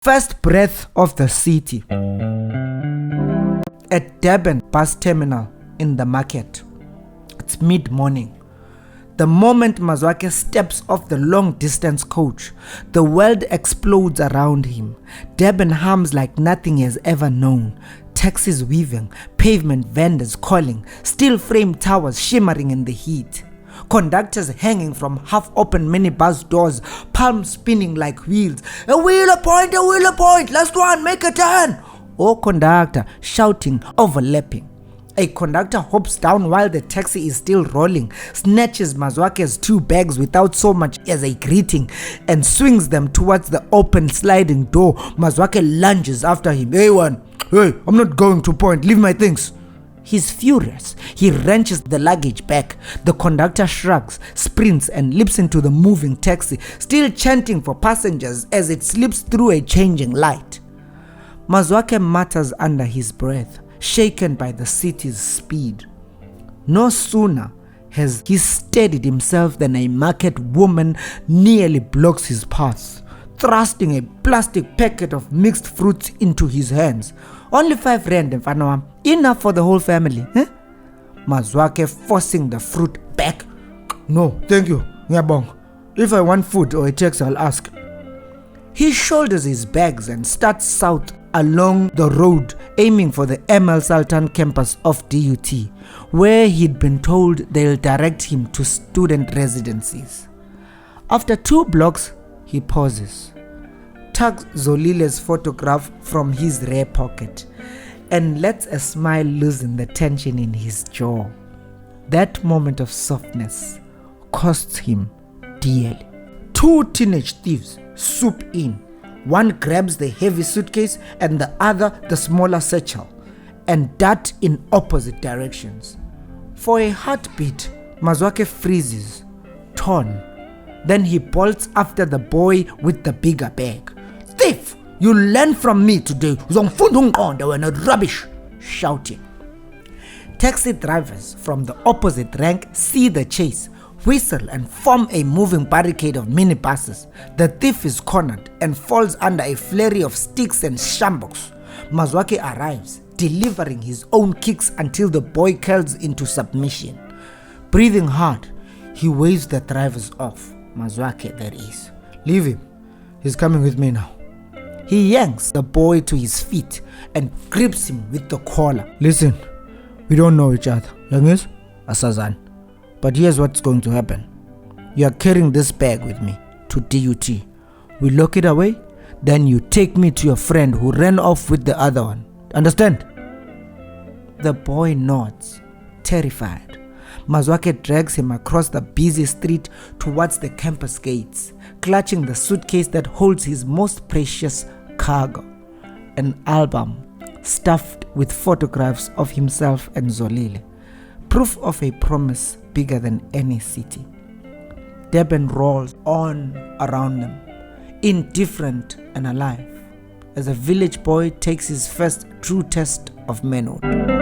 First breath of the city. At Durban bus terminal in the market. It's mid-morning. The moment Mazwakhe steps off the long-distance coach, the world explodes around him. Durban hums like nothing he has ever known. Taxis weaving, pavement vendors calling, steel frame towers shimmering in the heat. Conductors hanging from half-open minibus doors, palms spinning like wheels. A wheel a point, last one, make a turn. Or conductor shouting, overlapping. A conductor hops down while the taxi is still rolling, snatches Mazwakhe's 2 bags without so much as a greeting, and swings them towards the open sliding door. Mazwakhe lunges after him. Hey, I'm not going to point, leave my things. He's furious. He wrenches the luggage back. The conductor shrugs, sprints and leaps into the moving taxi, still chanting for passengers as it slips through a changing light. Mazwakhe mutters under his breath, shaken by the city's speed. No sooner has he steadied himself than a market woman nearly blocks his path, thrusting a plastic packet of mixed fruits into his hands. Only 5 rand, mfana, enough for the whole family. Mazwakhe forcing the fruit back. No, thank you, ngiyabonga. If I want food or a taxi, I'll ask. He shoulders his bags and starts south along the road, aiming for the ML Sultan campus of DUT, where he'd been told they'll direct him to student residencies. After 2 blocks, he pauses, tugs Zolile's photograph from his rear pocket, and lets a smile loosen the tension in his jaw. That moment of softness costs him dearly. 2 teenage thieves swoop in. One grabs the heavy suitcase and the other the smaller satchel, and dart in opposite directions. For a heartbeat, Mazwakhe freezes, torn. Then he bolts after the boy with the bigger bag. Thief! You learn from me today. Rubbish! Shouting. Taxi drivers from the opposite rank see the chase, whistle and form a moving barricade of minibuses. The thief is cornered and falls under a flurry of sticks and shamboks. Mazwakhe arrives, delivering his own kicks until the boy curls into submission. Breathing hard, he waves the drivers off. Mazwakhe, that is. Leave him. He's coming with me now. He yanks the boy to his feet and grips him with the collar. Listen, we don't know each other. Youngis, Asazan. But here's what's going to happen. You are carrying this bag with me to DUT. We lock it away, then you take me to your friend who ran off with the other one. Understand? The boy nods, terrified. Mazwakhe drags him across the busy street towards the campus gates, clutching the suitcase that holds his most precious cargo, an album stuffed with photographs of himself and Zolile, proof of a promise bigger than any city. Durban rolls on around them, indifferent and alive, as a village boy takes his first true test of manhood.